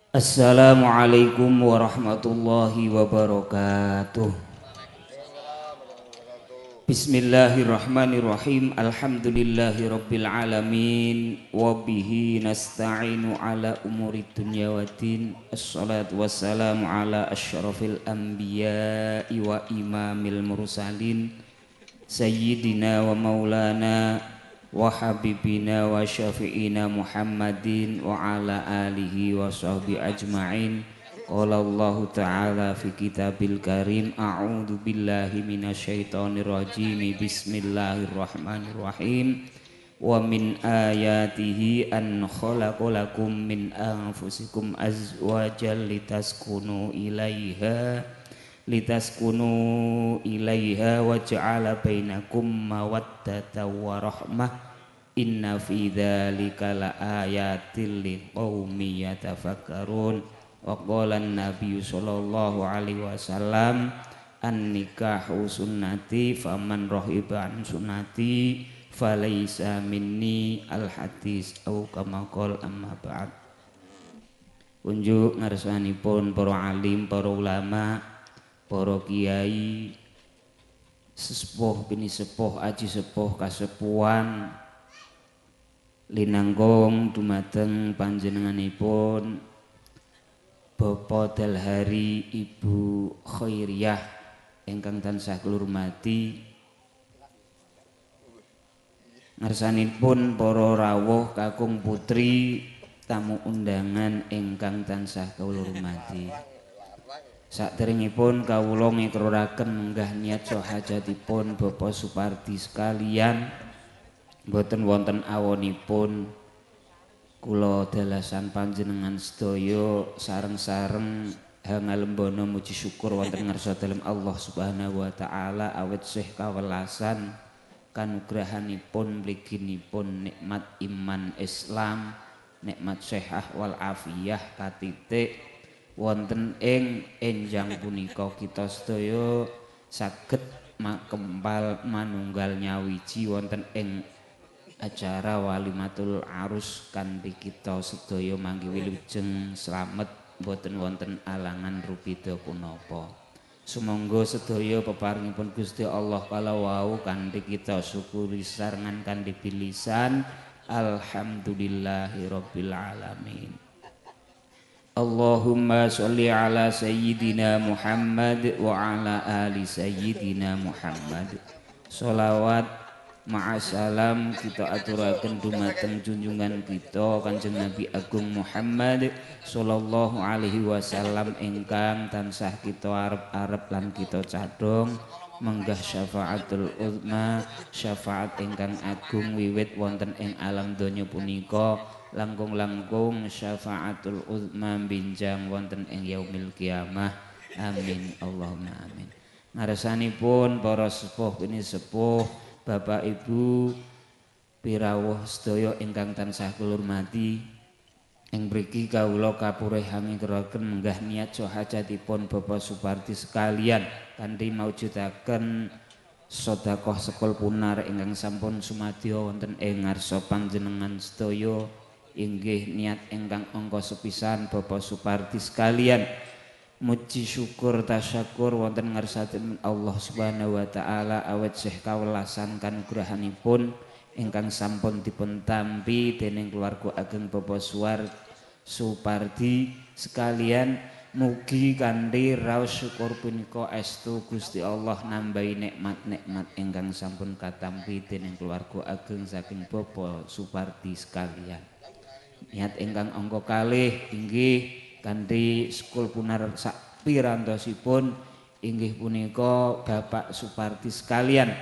Assalamualaikum warahmatullahi wabarakatuh. Bismillahirrahmanirrahim. Alhamdulillahi rabbil alamin. Wabihi nasta'inu ala umuri dunya waddin. Assalatu wassalamu ala asyrafil anbiya'i wa imamil mursalin Sayyidina wa maulana wa habibina wa syafi'ina Muhammadin wa ala alihi wa sahbihi ajma'in. Qala Allah ta'ala fi kitabil karim, a'udzu billahi minasyaitonir rajim, bismillahirrahmanirrahim. Wa min ayatihi an khalaqalakum min anfusikum azwajan litaskunu ilaiha wa ja'ala bainakum mawaddatan wa rahmah. Inna fi dzalika laayatil liqaumi yatafakkarun. Wa qala an-nabiy sallallahu alaihi wasallam, an-nikahu sunnati faman rahiba an sunnati falaisa minni, al-hadis au kama qala. Amma ba'd. Unjuk ngarsanipun para alim, para ulama, para kiai, sesepuh bini sepuh, aji sepuh, kasepuhan linanggong dumateng panjenenganipun Bapak Dalhari Ibu Khairiyah ingkang tansah kula hormati, ngarsanipun para rawuh kakung putri tamu undangan ingkang tansah kula hormati. Saderengipun kawula ngekroraken menggah niat sahajatipun Bapak Supardi sekalian, boten wonten awonipun kula dalasan panjenengan sedaya sareng-sareng hangalembono muji syukur wonten ngarsa dalem Allah Subhanahu wa taala awit sih kawelasan kanugrahanipun mliginipun nikmat iman Islam, nikmat sehah wal afiyah katitik wonten ing enjang punika kita sedaya saged makempal manunggal nyawiji wonten ing acara walimatul arus kanthi kita sedaya mangke wilujeng slamet boten wonten alangan rupida punapa. Sumangga sedaya peparingipun Gusti Allah kala wau kanthi kita syukuri sarengan kanthi bilisan alhamdulillahirabbil alamin. Allahumma sholli ala sayyidina Muhammad wa ala ali sayyidina Muhammad. Sholawat ma'asalam kita aturaken dumateng junjungan kita Kanjeng Nabi Agung Muhammad sallallahu alaihi wasallam ingkang tansah kita arep-arep lan kita cadhong menggah syafaatul uzma, syafaat ingkang agung wiwit wonten ing alam donya punika langkung-langkung syafaatul uzma binjang wonten ing yaumil kiamah. Amin Allahumma amin. Ngarsanipun para sepuh ini sepuh, Bapak Ibu pirawuh sedaya ingkang tansah kula hormati, ing mriki kawula kapurihang ngiraken menggah niat sahajatipun Bapak Supardi sekalian kanthi maujudaken sedekah sekul punar ingkang sampun sumadya wonten ing ngarsa panjenengan sedaya, inggih niat ingkang angka sepisan Bapak Supardi sekalian muji syukur tasyakur wonten ngarsanipun Allah Subhanahu wa taala awet sih kawelasan kanugrahanipun ingkang sampun dipun tampi dening keluarga ageng Bapak Supardi sekalian. Mugi kanthi raos syukur punika estu Gusti Allah nambahi nikmat-nikmat ingkang sampun katampi dening keluarga ageng saking Bapak Supardi sekalian. Niat ingkang angka kalih inggih kanthi sekul punar sak pirantosipun inggih punika Bapak Supardi sekalian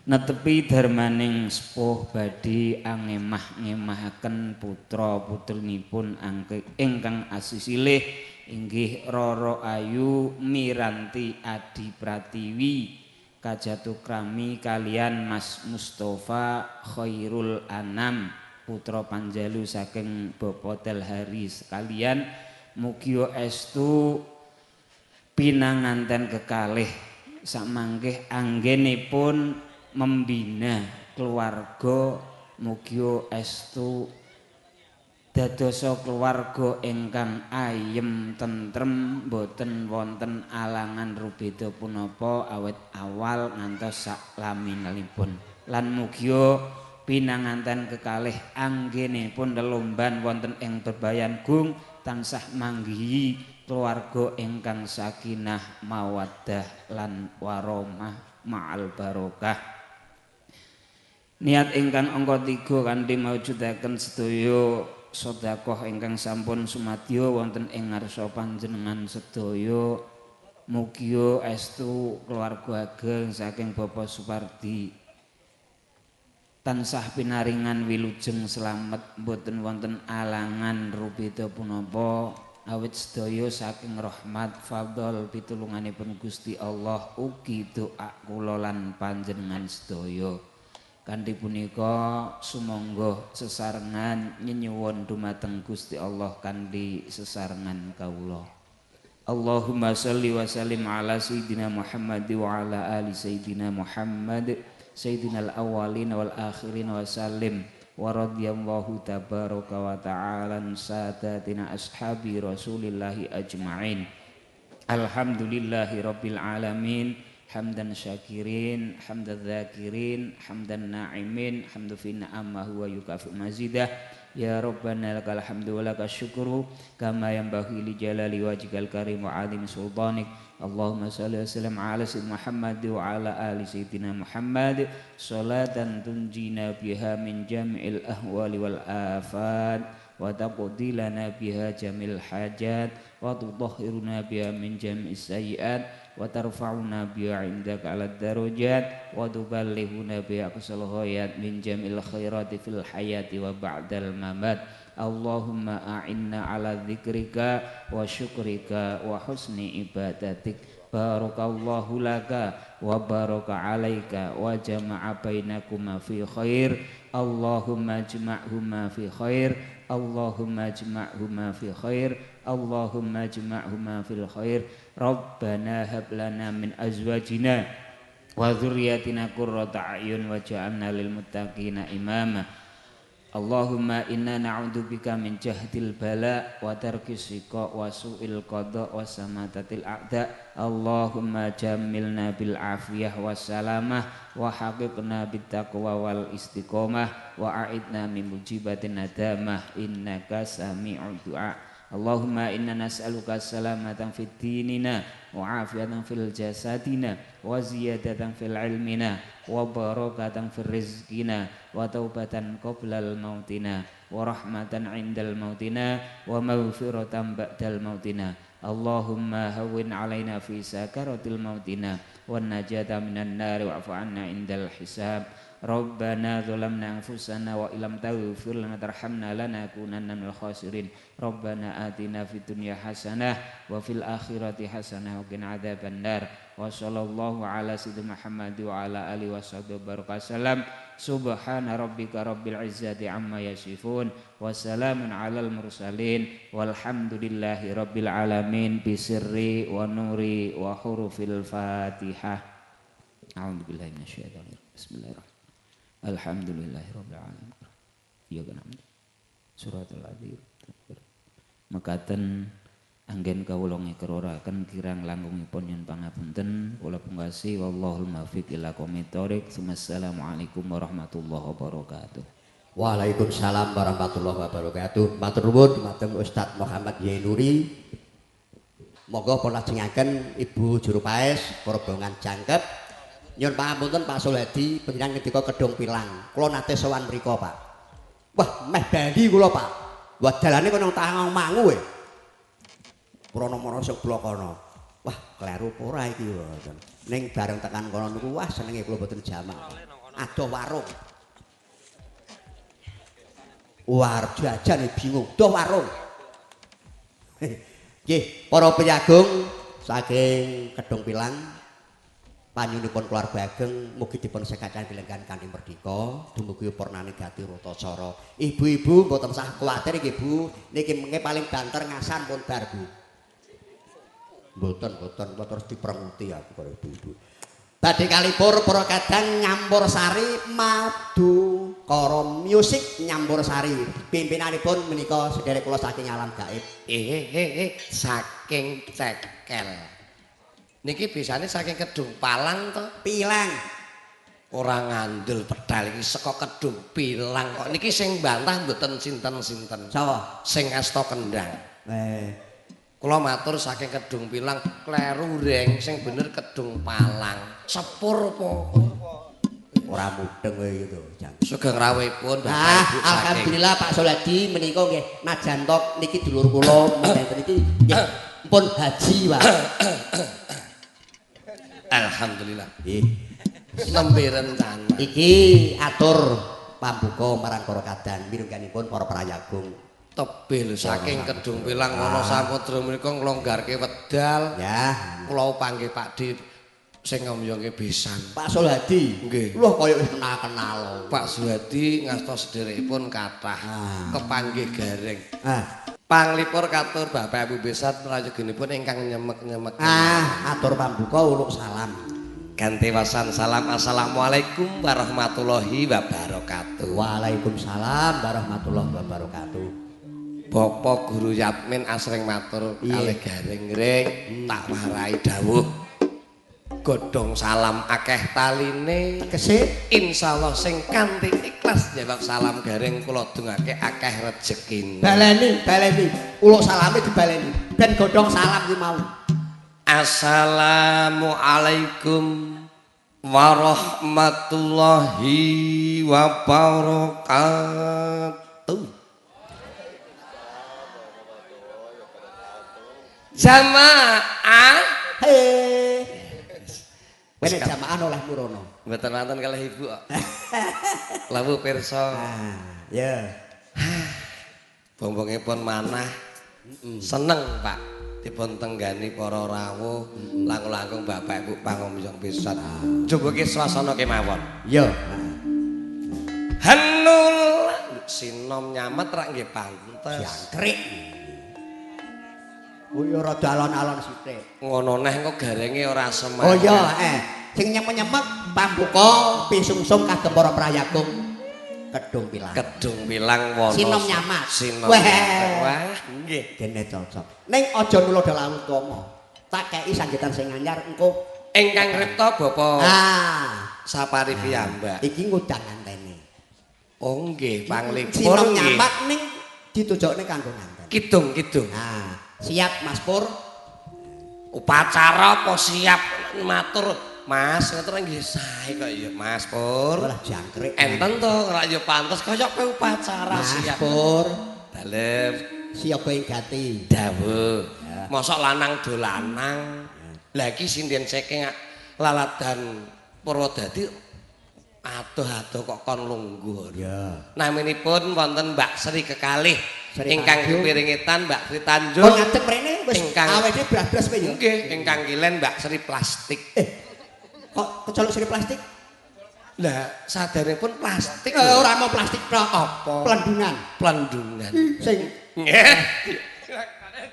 netepi darmaning sepuh badhe angemah-ngemahaken putra putrinipun ingkang asisilih inggih Roro Ayu Miranti Adi Pratiwi kajatukrami kalian Mas Mustafa Khairul Anam putra panjalu saking Bapak Dalhari sekalian. Mugi estu pinanganten kekalih samangkih anggenipun membina keluarga, mugi estu dadosa keluarga ingkang ayem tentrem boten wonten alangan rubeda punapa awit awal ngantos saklaminipun lan mugia pinanganten kekalih anggenipun lelomban wonten ing bebayan gung tansah manggihi keluarga ingkang sakinah mawaddah lan warahmah ma'al barokah. Niat ingkang angka 3 kanthi mawujudaken sedaya sedekah ingkang sampun sumadya wonten ing ngarsa panjenengan sedaya mugi estu keluarga ageng saking Bapak Supardi tansah pinaringan wilujeng slamet boten wonten alangan rubeda punapa awit sedaya saking rahmat fadhol pitulunganipun Gusti Allah ugi doa kula lan panjenengan sedaya. Kanthi punika sumangga sesarengan nyenyuwun dumateng Gusti Allah kanthi sesarengan kawula. Allahumma shalli wa sallim ala sayyidina Muhammad wa ala ali sayyidina Muhammad sayyidinal awwalin wal akhirin wa sallim wa radhiyallahu tabaraka wa ta'ala sadatina ashabi Rasulillahi ajma'in. Alhamdulillahi rabbil alamin. Hamdan syakirin, hamdan dzakirin, hamdan na'imin, hamdu fi ni'amahu wa yukafi mazidah. Ya Rabbana lakal hamdu wa lakal syukru kama yanbaghi li jalali wajhikal karim wa 'azimi sultanik. Allahumma shalli wa sallim ala sayyidina Muhammad wa ala ali sayyidina Muhammad salatan tunjina biha min jami'il ahwali wal afat wa taqdi lana biha jamil hajat wa tudahhiruna biha min jami'is sayyi'at wa tarfa'una biha 'indaka 'alad darajat wa tuballighuna biha aqsal ghayat min jamil khairati fil hayati wa ba'dal mamat. Allahumma a'inna 'ala dzikrika wa syukrika wa husni ibadatik. Barakallahu laka wa baraka 'alaika wa jama'a bainakuma fi khair. Allahumma ijma'huma fi khair. Allahumma ijma'huma fi khair. Allahumma ijma'huma fil khair. Rabbana hab lana min azwajina wa dzurriyyatina qurrata a'yun waj'alna lil muttaqina imama. Allahumma inna na'udzubika min jahdil bala wa tarkis siqa wa su'il qada wa samatatil a'da. Allahumma jammilna bil afiyah was salamah wa haqiqna bit taqwa wal istiqomah wa a'idna min mujibatin nadamah innaka sami'ud du'a. Allahumma inna nas'aluka salamatan fid dinina wa afiyatan fil jasadina wa ziyadatan fil ilmina wa barakatan fil rizqina wa taubatan qoblal mautina wa rahmatan indal mautina wa maghfiratan ba'dal mautina. Allahumma hawwin alaina fi sakaratil mautina wan najata minan nar wa'fu 'anna indal hisab. Rabbana zalamna anfusana wa illam taghfir lana tarhamna lanakunanna minal khasirin. Rabbana atina fid dunya hasanah wa fil akhirati hasanah wa qina adzabannar. Wa sallallahu ala sayyidina Muhammad wa ala alihi washabbihi barakasallam. Subhana rabbika rabbil izzati amma yasifun wa salamun alal mursalin walhamdulillahi rabbil alamin bisirri wa nuri wa hurufil Fatihah. A'udzu billahi minasyaitonir rajim. Bismillahirrahmanirrahim. Alhamdulillahirabbil alamin. Iyyaka na'budu suratul adzim. Mekaten anggen kawula ngekeroraken kirang langkungipun yen pangapunten kula pungkasi wallahul muwaffiq ila aqwamit thoriq. Assalamualaikum warahmatullahi wabarakatuh. Waalaikumsalam warahmatullahi wabarakatuh. Matur nuwun dumateng Ustaz Muhammad Yainuri. Monggo pun lajengaken Ibu Juru Paes Perombongan Jangkep. Nyuwun pangapunten Pak Sulhadi panjenengan ngendika Kedung Pilang. Kula nate sowan mriku, Pak. Wah, meh bali kula, Pak. Wah, dalane kono Tangong Mangu we. Prana-prana sing blokana. Wah, kleru ora iki mboten. Ning bareng tekan kono niku wah senenge kula mboten jamak. Adoh warung. War jajan bingung, doh warung. Nggih, para penyagung saking Kedung Pilang panjenenganipun keluarga ageng mugi dipun sekacan dilenggan kanthi merdika dumugi purnane gati ratacara. Ibu-ibu mboten usah kuwatir nggih Bu, niki mengke paling banter ngasan pun bar Bu. Mboten kula terus diperenguti aku karo ibu-ibu. badhe kalipur para kadang nyampur sari madu karo musik nyampur sari pimpinanipun menika sederek kula saking alam gaib saking cekel niki bisane saking Kedung Palang to pilang ora ngandel pedal iki saka Kedung Pilang kok niki sing bantah mboten sinten-sinten sapa sing asta Kendang kula matur saking Kedung Pilang kleru reng sing bener Kedung Palang sepur apa ora mudeng kowe gitu Jang sugeng rawuhipun Bapak Ibu saking alhamdulillah Pak Soladi menika nggih najantok niki dulur kula menten iki nggih pun haji Pak alhamdulillah nggih nembe rencana iki atur pambuka marang para kadang mirengganipun para prayagung tebih lho saking Kedung Pilang ana Samudra menika nglonggarke wedal ya kula panggih Pak Di sing ngomyonge besan Pak Soladi nggih lho kaya wis kenal-kenal Pak Suwadi ngasta sederekipun kathah kepanggih gareng ah panglipur katur Bapak Ibu besan prayoginipun ingkang nyemek-nyemek atur pambuka uluk salam ganti wasan salam assalamualaikum warahmatullahi wabarakatuh waalaikumsalam warahmatullahi wabarakatuh Bapak Guru Yatmin asring matur kalih gareng ring tak warai dawuh godhong salam akeh taline kesik insyaallah sing kanthi ikhlas jawab salam gareng kula dongake akeh rejekine baleni uluk salame dibaleni ben godhong salam ki mau assalamualaikum warahmatullahi wabarakatuh jamaah Wene jamaah oleh murono. Mboten wonten kalih Ibu kok. Lawu pirsa. Ya. Bombongipun manah. Seneng, Pak. Dipun tenggani para rawuh, langkung-langkung Bapak Ibu pangomyong pisan. Coba ki swasana kemawon. Ya. Hanul sinom nyamet rak nggih pantes. Jangkrik. Oh ya rada alon-alon sithik. Ngono neh kok garenge ora semangat. Oh ya, sing nyemek-nyemek pambuka pisungsung kagem para prayagung Kedung Pilang. Kedung Pilang wono. Sinom nyamat. Sinom. Wah, nggih. Dene cocok. Ning aja nuloda lawu utama. Tak kei sanggetan sing anyar engko Ingkang ripta Bapak. Sapari Nah, piyambak. iki ngundang ngantene. Oh nggih, panglipur Sinom nggih. nyamat ning ditujokne kanggo nganten. Kidung-kidung. Siap Mas Pur. Upacara apa siap matur Mas, ngoten nggih sae kok ya Mas Pur. Walah jangkrik. Enten to ora ya pantes kaya kowe upacara Mas siap. Pur. Dalem Siapa ing gati? dawuh. Mosok lanang do lanang. Lah iki sinden saking laladan Purwodadi adoh-adoh kok kon lungguh. Ya. Naminipun wonten Mbak Sri kekalih Sri ingkang Tanjung. kepiringitan Mbak Sri Tanjung. Oh ngadeg mrene wis Ingkang- awake blas-blas kowe ya. Nggih, ingkang kilen Mbak Sri plastik. Kok kecolok sini plastik? Lah, sadaripun plastik. Ora mau plastik tok. Apa? Pelendungan. Pelendungan. Sing Nggih.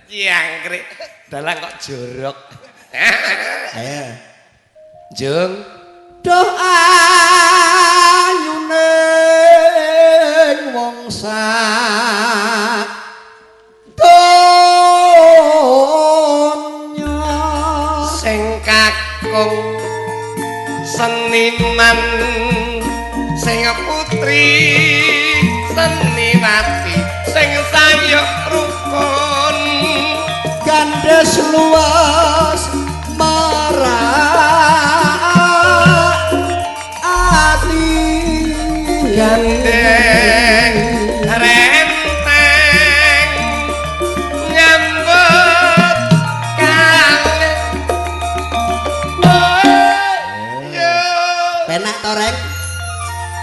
Jangkrik. Dalang kok jorok. ayo. Jung. Doa ayune wong sak donya Sing kakung seniman sing putri seniwati sing sayuk rukun gandes luas marak ati gandeng renteng nyambut kalih penak to rek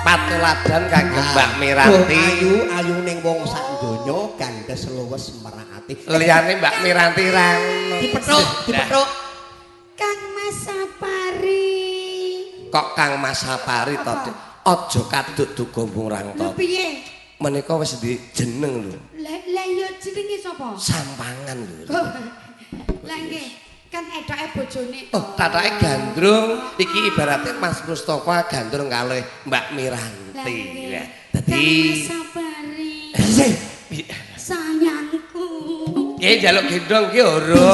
patuladan kangge Mbak Miranti ayu ning wong sak donya gandes luwes merak ati liyane Mbak Miranti rang dipethuk Kang Mas Sapari. kok Kang Mas Sapari to Dik? Aja kaduk dugombong rang to Lho piye? menika wis di jeneng lho Lah iya jenenge sapa? sampangan lho Lah nggih. kan edoke bojone. Oh, tatake gandrung iki ibaratnya Mas Mustofa gandrung kalih Mbak Miranti. Ya. Dadi Sabari. Sing. Sayangku. Ki njaluk gendong ki ora.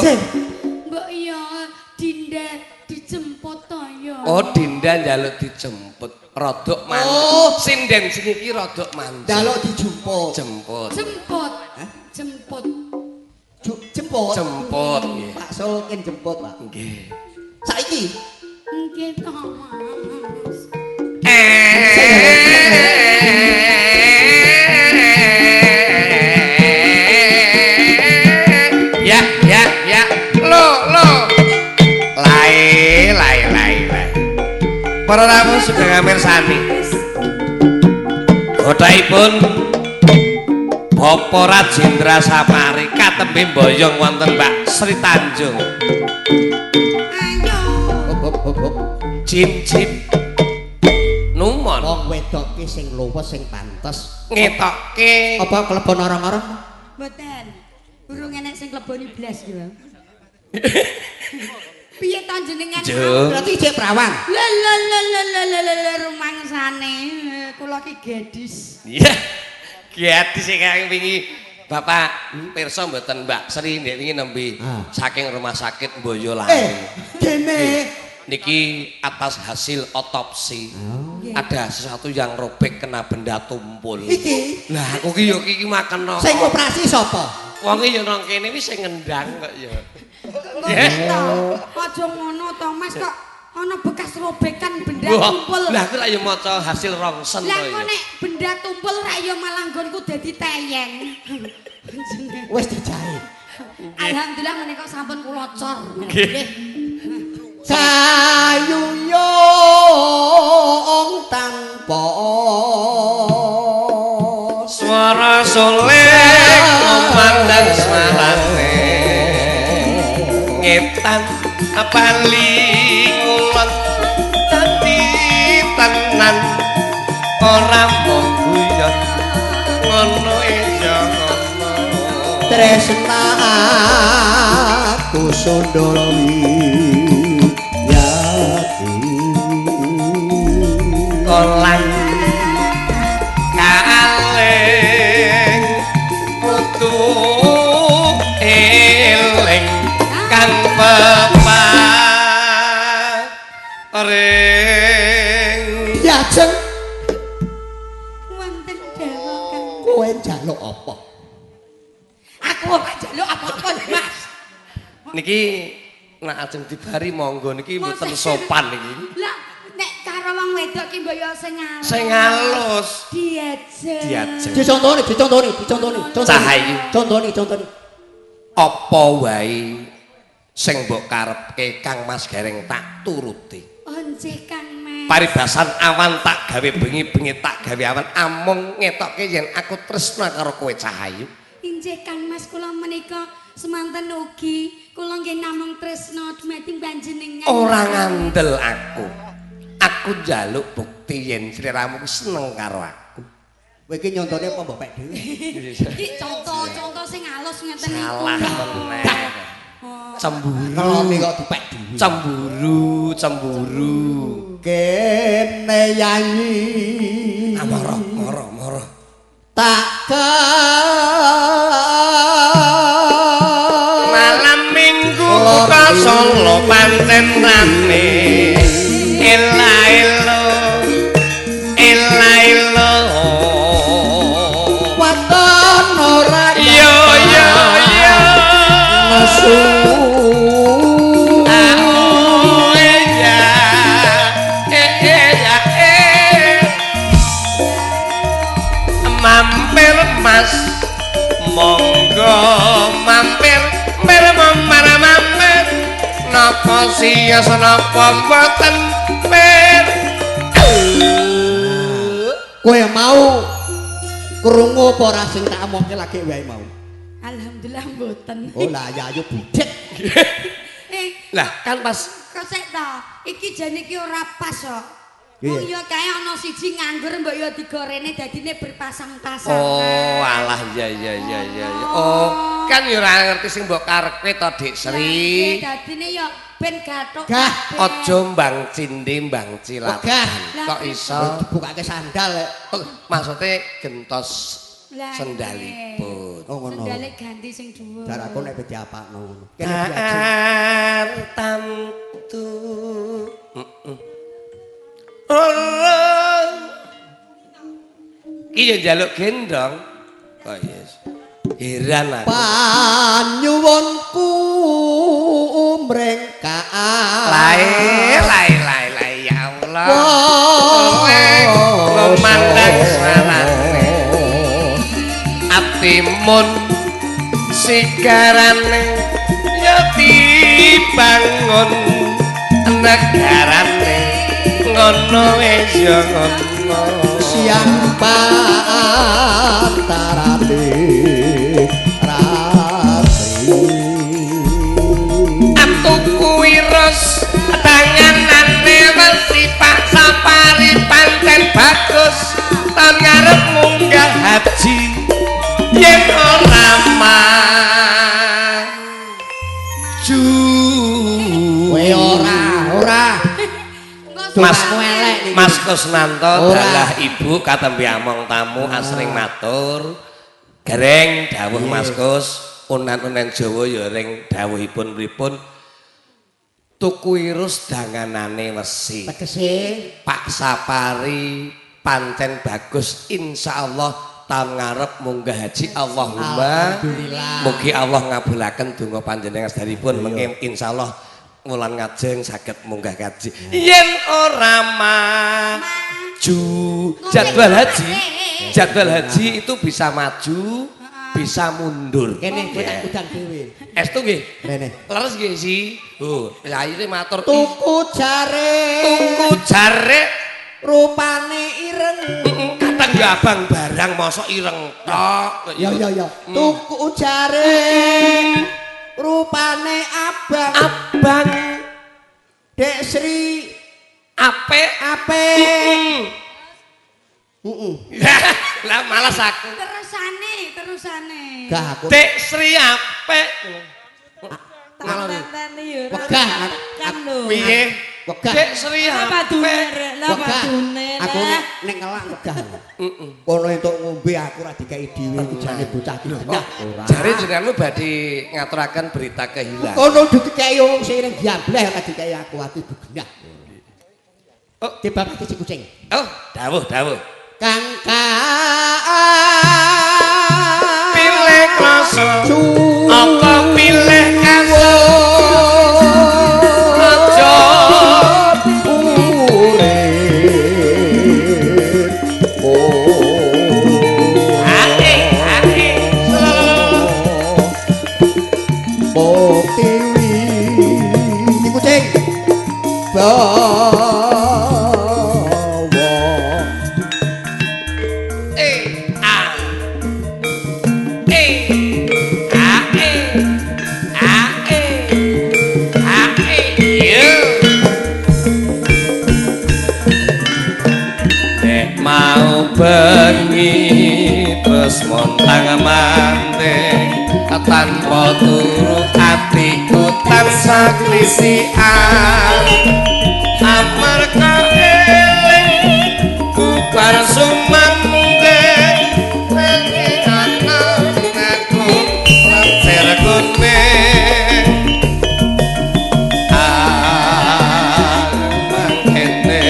Mbok ya Dinda dijemput to ya. Oh, Dinda njaluk dijemput. Rodok mantuk. Sinden sing iki rodok mantuk. Njaluk dijemput. Jemput. Jemput. Jemput. Jemput. Jemput nggih. Pak Sulkin jemput, Pak. Nggih. Saiki Nggih to, Mas. Ya. Lo. Lai. Para tamu sedaya mirsani. Godhaipun Bapak Rajendra Sapari katembe mboyong wonten Mbak Sri Tanjung. Ayo. hop. Jim numon Wong wedok ki sing luwes sing pantes. ngetokke Apa kelebon orang-orang? Mboten. Urung enek sing kleboni blas ya. Piye to jenengan? Jo. Berarti cek perawan. Lah rumangsane kula ki gadis. Iya. Gadis sing kang wingi Bapak pirsa mboten Mbak Sri nek wingi nembe saking rumah sakit Boyolali. Dene Niki atas hasil otopsi ada sesuatu yang robek kena benda tumpul. iki Lah aku ki yo iki makeno. sing operasi sapa? Wong iki yo nang kene wis sing ngendang kok ya. Aja ngono to Mas kok ana bekas robekan benda Wah, tumpul. lah aku ra yo maca hasil rongsen Lah to kok ya. nek benda tumpul ra yo malah nggonku dadi teyeng. Wis dijahit. Alhamdulillah menika sampun kula cor. Sayuyong tanpa Suara soleh memandang semalane ngetan apali ngulon dadi tenan ora mung guyon ngono iya ngono tresnaku sondoli kolang kaleng putu eling kang peparing yajeng Wonten dawa kang kowe njaluk apa? aku ora njaluk apa-apa Mas. niki nek ajeng dibari monggo niki mboten Mosok- sopan niki Lah nek karo wong wedok ki mbok yo sing alus. sing halus Diajeng. diajeng Dicontoni. Cahayu. Contoni. apa wae sing mbok karepke Kang Mas Gareng tak turuti Onjeh Kang Mas. paribasan awan tak gawe bengi-bengi tak gawe awan amung ngetokke yen aku tresna karo kowe Cahayu Injih Kang Mas kula menika semanten ugi kula nggih namung tresna dumateng panjenengan. ora ngandel aku njaluk bukti yen sliramu seneng karo aku Kowe iki nyontone apa mbok pek dhewe? Iki contoh sing alus ngeten niku. salah meneh cemburu Ngelomi kok dipek dhewe. cemburu Kene yanyi moro tak malam minggu buka Solo panten rame ela waton ora yo nesu mampir Mas monggo mampir mampir napa siyas napa mboten pir kowe mau krungu apa ora sing tak omongke lagi wae mau. Alhamdulillah mboten. Oh lah ya ayo budhet. lah kan pas Kok sik to, iki jane iki ora pas kok. Iya. Oh iya kae ana siji nganggur mbok yo digorene dadine berpasang-pasang. oh alah ya oh Kan yo ora ngerti sing mbok karepe to Dik Sri. Dadine yo ben gathuk. Aja mbang cindhe mbang cilatan. Kok iso dibukake sandal lek. Maksude gentos sendalipun. Oh ngono. Sandale ganti sing dhuwur. Darahku nek diapakno ngono. Tamtu. Iki yo njaluk gendong. Oh yes. Heran aku. Panyuwunku umrengkaan. Lae ya Allah. Memandang sarane. Atimun sigarane ya dibangun negarane ngono wis ya ngono. Siang pantarane ratri atuku wirus tanganane wesi Pak Sapari panten bagus tahun ngarep munggah haji yen ora maju kowe ora Mas Kusnanto dalah ibu katembe among tamu asring matur gareng dawuh Mas Kus unan-unan Jawa ya ring dawuhipun pripun tuku irus danganane wesi tegese Pak Sapari pancen bagus insyaallah tahun ngarep munggah haji Allahumma mugi Allah ngabulaken donga panjenengan sedheripun mengke insyaallah wulan ngajeng saged munggah haji yen ora maju jadwal haji itu bisa maju bisa mundur kene tak udang dhewe estu nggih rene leres nggih si akhire matur tuku jare rupane ireng kadang ya abang barang mosok ireng tok ya tuku jare rupane abang Dek Sri apik lah malas aku terusane gah aku Dek Sri apik tantane yo wegah kan lho piye wegah Dek Sri apik aku nek ngelak wegah kono entuk ngombe aku ora dikai dhewe jane bocah iki genah ora jare jenenganmu badhe ngaturaken berita kehilangan kono dikai wong sing diambleh ora dikai aku ati genah oh dibapake si kucing oh dawuh Kang pilih rasa apa pilih kasih aja bengi terus montang manteng tanpa turu atiku tansah klisian amarga eling bubar sumanggung nanging ana aku lancer kuning mangkene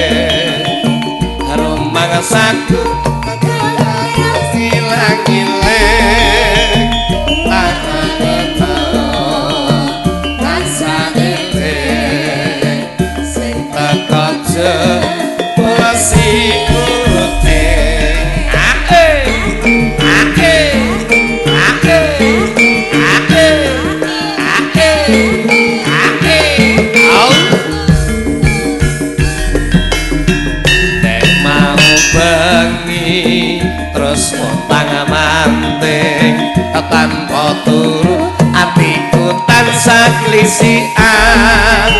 rumang saku tanpa turu atiku tansah klisian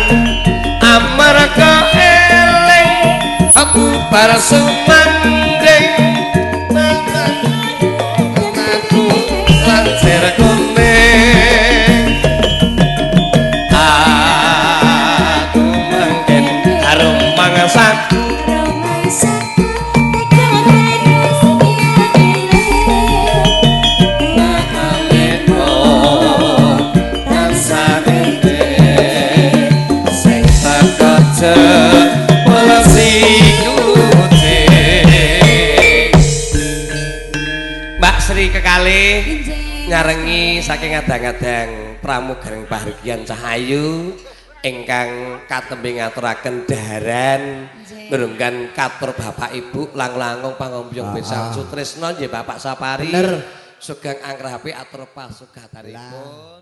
amarga eling aku bar sumanding aku lancer kuning nyarengi saking adang-adang pramugari pahargyan Cahayu ingkang katembe ngaturaken daharan ngrunggan katur Bapak Ibu lang-langkung pangombyong Besar Sutrisno nggih Bapak Sapari sugeng anggrahapi atur pasugatanipun.